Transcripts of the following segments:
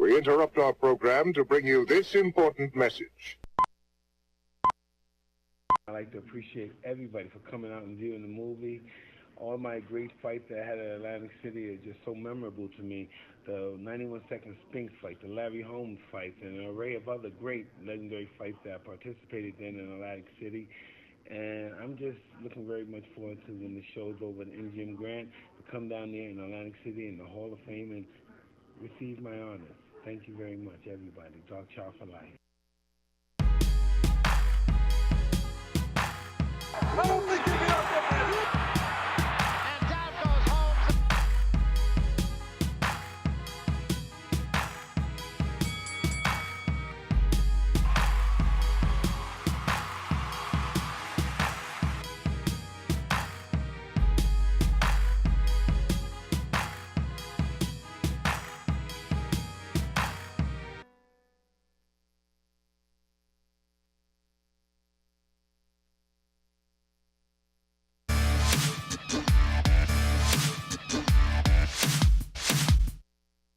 we interrupt our program to bring you this important message. I'd like to appreciate everybody for coming out and viewing the movie. All my great fights that I had at Atlantic City are just so memorable to me. The 91-second Spinks fight, the Larry Holmes fight, and an array of other great legendary fights that I participated in Atlantic City. And I'm just looking very much forward to when the show's over at MGM Grand to come down there in Atlantic City in the Hall of Fame and receive my honors. Thank you very much, everybody. Dark Child for life. I don't think you can outdo that. And down goes Holmes.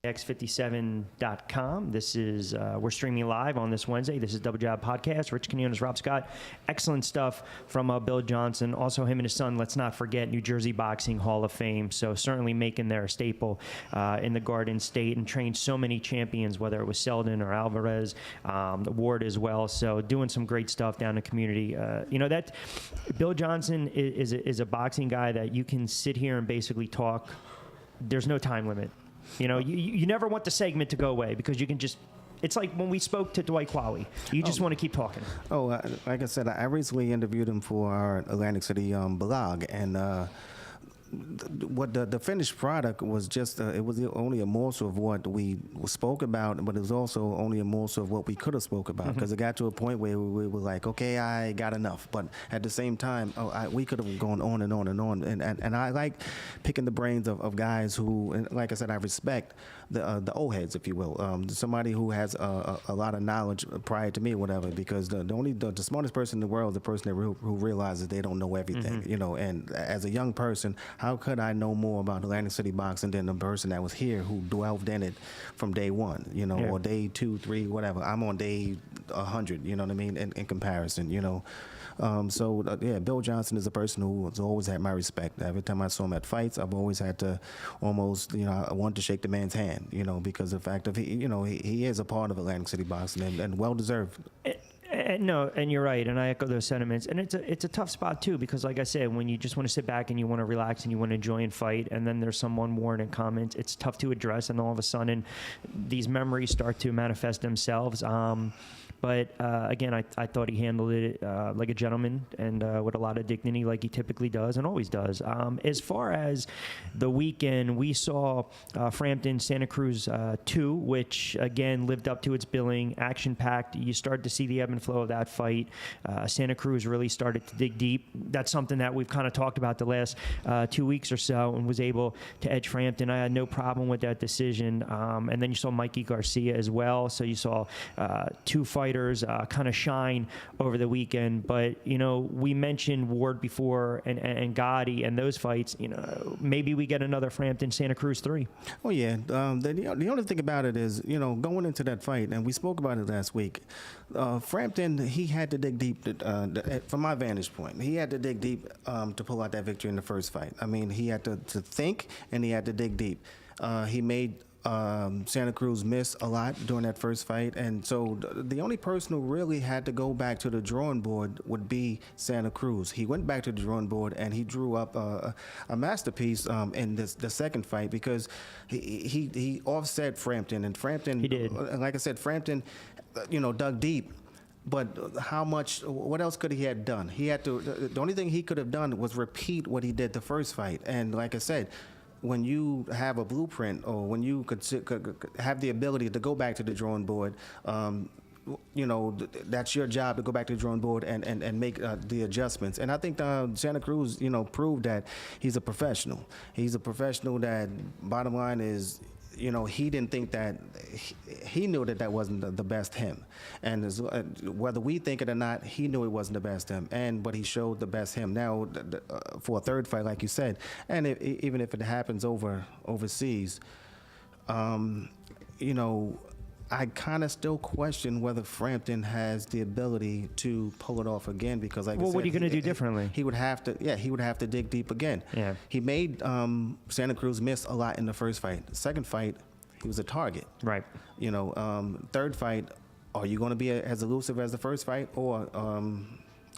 X57.com. This is, we're streaming live on this Wednesday. This is Double Job Podcast. Rich Quinones, Rob Scott. Excellent stuff from Bill Johnson. Also, him and his son, let's not forget, New Jersey Boxing Hall of Fame. So certainly making their staple in the Garden State and trained so many champions, whether it was Selden or Alvarez, Ward as well. So doing some great stuff down in the community. That Bill Johnson is a boxing guy that you can sit here and basically talk. There's no time limit. You never want the segment to go away because you can just. It's like when we spoke to Dwight Qualley. You just want to keep talking. Like I said, I recently interviewed him for our Atlantic City blog, and what the finished product was just it was only a morsel of what we spoke about, but it was also only a morsel of what we could have spoke about, because it got to a point where we were like, okay, I got enough, but at the same time we could have gone on and on and on, and I like picking the brains of guys who, and like I said, I respect the old heads, if you will, somebody who has a lot of knowledge prior to me or whatever, because the smartest person in the world is the person who realizes they don't know everything, and as a young person, how could I know more about Atlantic City boxing than the person that was here who dwelled in it from day one, or day 2, 3, whatever. I'm on day 100, you know what I mean, in comparison, Bill Johnson is a person who has always had my respect. Every time I saw him at fights, I've always had to almost, I want to shake the man's hand, because of the fact of he is a part of Atlantic City boxing and well deserved. No, and you're right, and I echo those sentiments. And it's a tough spot too, because like I said, when you just want to sit back and you want to relax and you want to enjoy and fight, and then there's some unwarranted comments, it's tough to address, and all of a sudden these memories start to manifest themselves. But again, I thought he handled it like a gentleman and with a lot of dignity, like he typically does and always does. As far as the weekend, we saw Frampton Santa Cruz 2, which again lived up to its billing, action-packed. You started to see the ebb and flow of that fight. Santa Cruz really started to dig deep. That's something that we've kind of talked about the last 2 weeks or so, and was able to edge Frampton. I had no problem with that decision. And then you saw Mikey Garcia as well. So you saw two fighters kind of shine over the weekend. But, we mentioned Ward before and Gotti and those fights. Maybe we get another Frampton Santa Cruz 3. Oh, yeah. The only thing about it is, going into that fight, and we spoke about it last week, Frampton, he had to dig deep, from my vantage point. He had to dig deep to pull out that victory in the first fight. I mean, he had to think, and he had to dig deep. He made Santa Cruz miss a lot during that first fight, and so the only person who really had to go back to the drawing board would be Santa Cruz. He went back to the drawing board and he drew up a masterpiece in the second fight, because he offset Frampton, and Frampton, he did. Like I said, Frampton, dug deep. But what else could he have done? He had to. The only thing he could have done was repeat what he did the first fight, and like I said, when you have a blueprint, or when you could have the ability to go back to the drawing board, that's your job, to go back to the drawing board and make the adjustments. And I think Santa Cruz, proved that he's a professional. He's a professional that, bottom line is, he didn't think that, he knew that wasn't the best him. And whether we think it or not, he knew it wasn't the best him. But he showed the best him. Now, for a third fight, like you said, and even if it happens overseas, I kind of still question whether Frampton has the ability to pull it off again because, like I said, what are you going to do differently? He would have to, he would have to dig deep again. Yeah. He made Santa Cruz miss a lot in the first fight. The second fight, he was a target. Right. Third fight, are you going to be as elusive as the first fight, or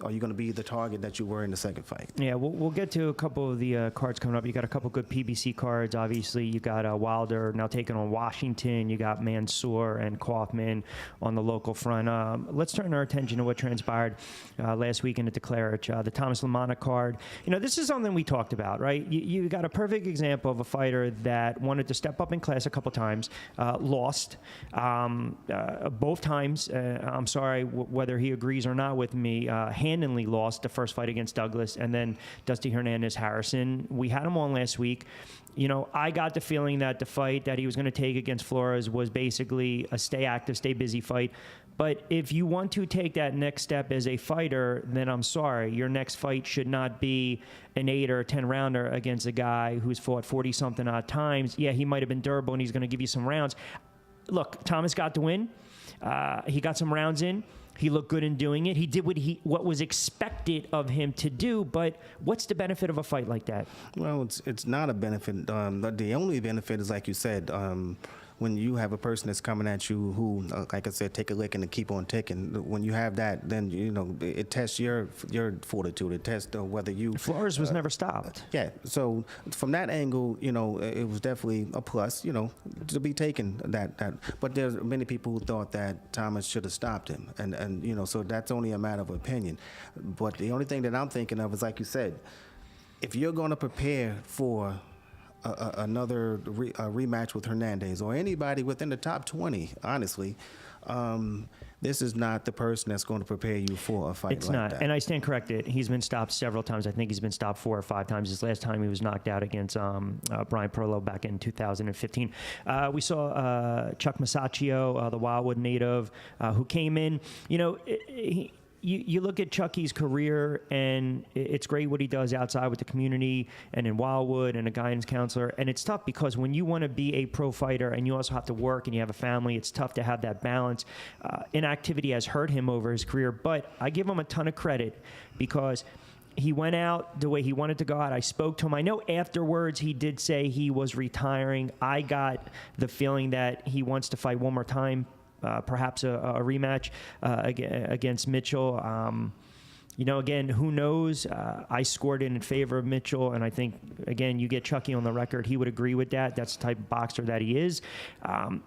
are you going to be the target that you were in the second fight? Yeah, we'll get to a couple of the cards coming up. You got a couple good PBC cards. Obviously, you got Wilder now taking on Washington. You got Mansour and Kaufman on the local front. Let's turn our attention to what transpired last weekend at the Claridge, the Thomas LaManna card. This is something we talked about, right? You got a perfect example of a fighter that wanted to step up in class a couple times, lost both times. I'm sorry whether he agrees or not with me. Handily lost the first fight against Douglas, and then Dusty Hernandez Harrison. We had him on last week. I got the feeling that the fight that he was going to take against Flores was basically a stay active, stay busy fight. But if you want to take that next step as a fighter, then I'm sorry. Your next fight should not be an 8 or 10 rounder against a guy who's fought 40-something odd times. Yeah, he might have been durable, and he's going to give you some rounds. Look, Thomas got the win. He got some rounds in. He looked good in doing it. He did what was expected of him to do, but what's the benefit of a fight like that? Well, it's not a benefit. The only benefit is, like you said, when you have a person that's coming at you who, like I said, take a lick and keep on ticking. When you have that, then it tests your fortitude. It tests whether you. Flores was never stopped. Yeah. So from that angle, it was definitely a plus. To be taken that. But there's many people who thought that Thomas should have stopped him, and so that's only a matter of opinion. But the only thing that I'm thinking of is, like you said, if you're going to prepare for another rematch with Hernandez or anybody within the top 20, honestly, this is not the person that's going to prepare you for a fight it's like not. that. And I stand corrected. He's been stopped several times. I think he's been stopped 4 or 5 times. His last time he was knocked out against Brian Perlow back in 2015. We saw Chuck Masaccio, the Wildwood native, who came in. You look at Chucky's career, and it's great what he does outside with the community and in Wildwood and a guidance counselor. And it's tough because when you want to be a pro fighter and you also have to work and you have a family, it's tough to have that balance. Inactivity has hurt him over his career, but I give him a ton of credit because he went out the way he wanted to go out. I spoke to him. I know afterwards he did say he was retiring. I got the feeling that he wants to fight one more time. Perhaps a rematch against Mitchell. Again, who knows? I scored in favor of Mitchell, and I think, again, you get Chucky on the record. He would agree with that. That's the type of boxer that he is.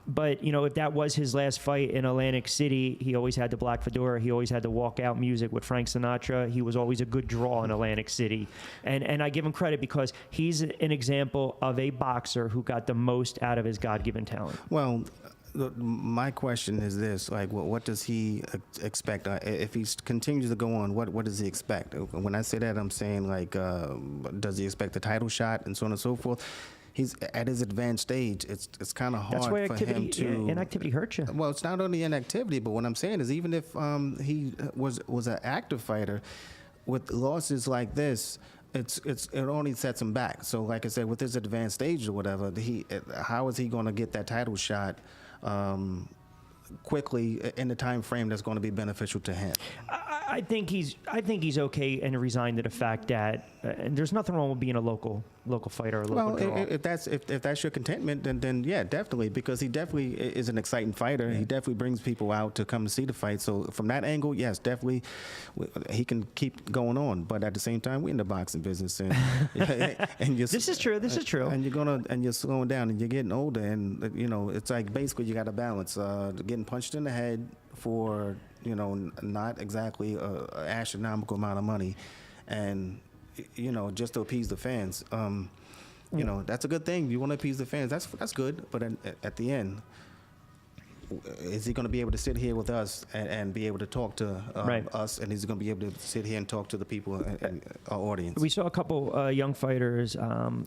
But, if that was his last fight in Atlantic City, he always had the black fedora. He always had the walkout music with Frank Sinatra. He was always a good draw in Atlantic City. And I give him credit because he's an example of a boxer who got the most out of his God-given talent. Well, my question is this: what does he expect if he continues to go on? What does he expect? When I say that, I'm saying does he expect a title shot and so on and so forth? He's at his advanced stage. It's kind of hard for him to. Inactivity hurts you. Well, it's not only inactivity, but what I'm saying is even if he was an active fighter, with losses like this. It only sets him back. So, like I said, with his advanced stage or whatever, how is he going to get that title shot quickly in the time frame that's going to be beneficial to him? I think he's okay and resigned to the fact that there's nothing wrong with being a local fighter or a local draw. If that's your contentment, then yeah, definitely, because he definitely is an exciting fighter. Yeah. He definitely brings people out to come to see the fight. So from that angle, yes, definitely, he can keep going on. But at the same time, we're in the boxing business, and this is true. This is true. And you're slowing down, and you're getting older, and it's like basically you got to balance getting punched in the head for not exactly an astronomical amount of money, and just to appease the fans. That's a good thing. You want to appease the fans. That's good. But at the end, is he going to be able to sit here with us and be able to talk to us? And is he going to be able to sit here and talk to the people and our audience? We saw a couple young fighters.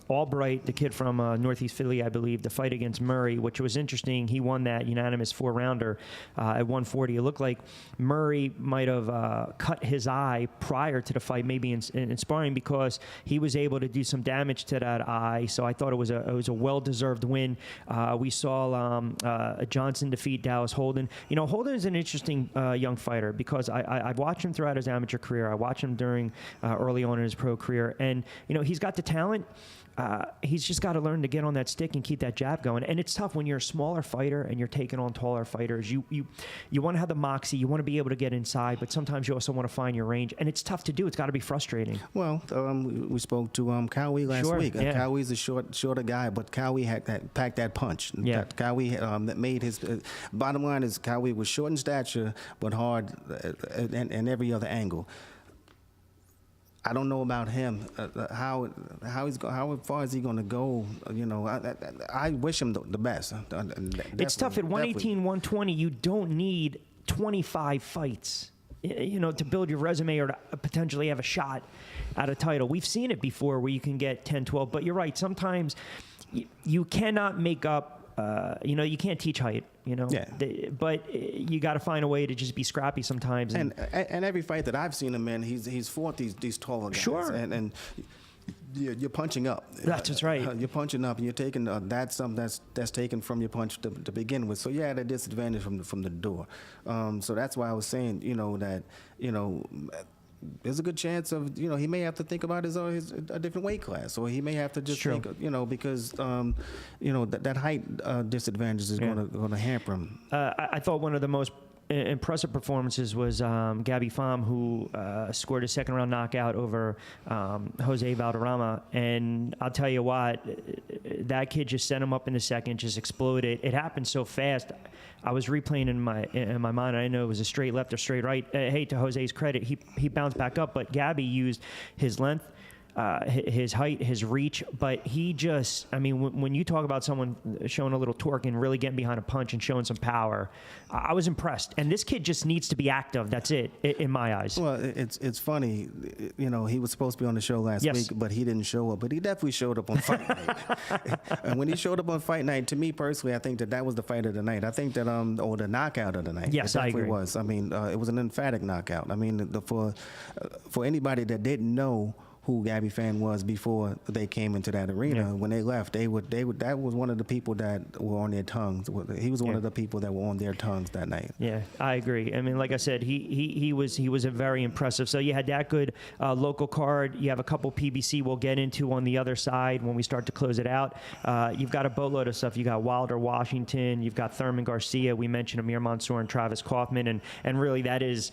Albright, the kid from Northeast Philly, I believe, the fight against Murray, which was interesting. He won that unanimous 4-rounder at 140. It looked like Murray might have cut his eye prior to the fight, maybe in sparring, because he was able to do some damage to that eye. So I thought it was a well-deserved win. We saw Johnson defeat beat Dallas Holden. Holden is an interesting young fighter because I've watched him throughout his amateur career. I watched him during early on in his pro career, and he's got the talent. He's just got to learn to get on that stick and keep that jab going. And it's tough when you're a smaller fighter and you're taking on taller fighters. You want to have the moxie. You want to be able to get inside, but sometimes you also want to find your range. And it's tough to do. It's got to be frustrating. Well, we spoke to Cowie last week. Yeah. Cowie's a shorter guy, but Cowie had packed that punch. Yeah. Cowie that made his bottom line is Cowie was short in stature, but hard in every other angle. I don't know about him. How far is he going to go? I wish him the best. It's tough at 118, 120. You don't need 25 fights, to build your resume or to potentially have a shot at a title. We've seen it before where you can get 10, 12. But you're right. Sometimes you cannot make up. You can't teach height. Yeah. But you got to find a way to just be scrappy sometimes. And every fight that I've seen him in, he's fought these taller guys. Sure. And you're punching up. That's right. You're punching up, and you're taking that's something that's taken from your punch to begin with. So you're at a disadvantage from the door. So that's why I was saying, that there's a good chance of he may have to think about his a different weight class, or he may have to just think because that height disadvantage is going to hamper him. I thought one of the most impressive performances was Gabby Pham, who scored a second round knockout over Jose Valderrama, and I'll tell you what, that kid just sent him up in the second, just exploded. It happened so fast. I was replaying in my mind. I didn't know it was a straight left or straight right. Hey, to Jose's credit, he bounced back up, but Gabby used his length, his height, his reach, but he just, when you talk about someone showing a little torque and really getting behind a punch and showing some power, I was impressed. And this kid just needs to be active. That's it, in my eyes. Well, it's funny, he was supposed to be on the show last week, but he didn't show up. But he definitely showed up on Fight Night. And when he showed up on Fight Night, to me personally, I think that was the fight of the night. I think that, or the knockout of the night. Yes, it I agree. was. It was an emphatic knockout. For anybody that didn't know who Gabby Pham was before they came into that arena. When they left, that was one of the people that were on their tongues. He was one of the people that were on their tongues that night. Yeah, I agree. Like I said, he was a very impressive. So you had that good local card. You have a couple PBC we'll get into on the other side when we start to close it out. You've got a boatload of stuff. You got Wilder Washington. You've got Thurman Garcia. We mentioned Amir Mansour and Travis Kaufman, and really that is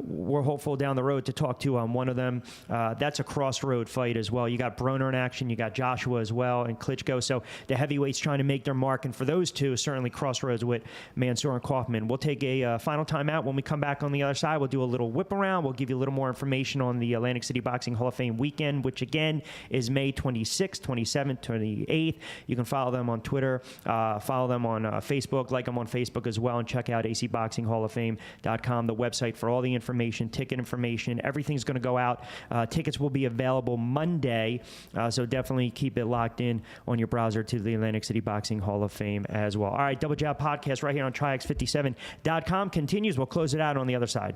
we're hopeful down the road to talk to one of them. That's a crossroad fight as well. You got Broner in action, you got Joshua as well, and Klitschko. So the heavyweights trying to make their mark, and for those two, certainly crossroads with Mansour and Kaufman. We'll take a final timeout. When we come back on the other side, we'll do a little whip around. We'll give you a little more information on the Atlantic City Boxing Hall of Fame weekend, which again is May 26th, 27th, 28th. You can follow them on Twitter, follow them on Facebook, like them on Facebook as well, and check out acboxinghalloffame.com, the website for all the information, ticket information. Everything's going to go out. Tickets will be available Monday, so definitely keep it locked in on your browser to the Atlantic City Boxing Hall of Fame as well. All right, Double Jab Podcast right here on TriX57.com continues. We'll close it out on the other side.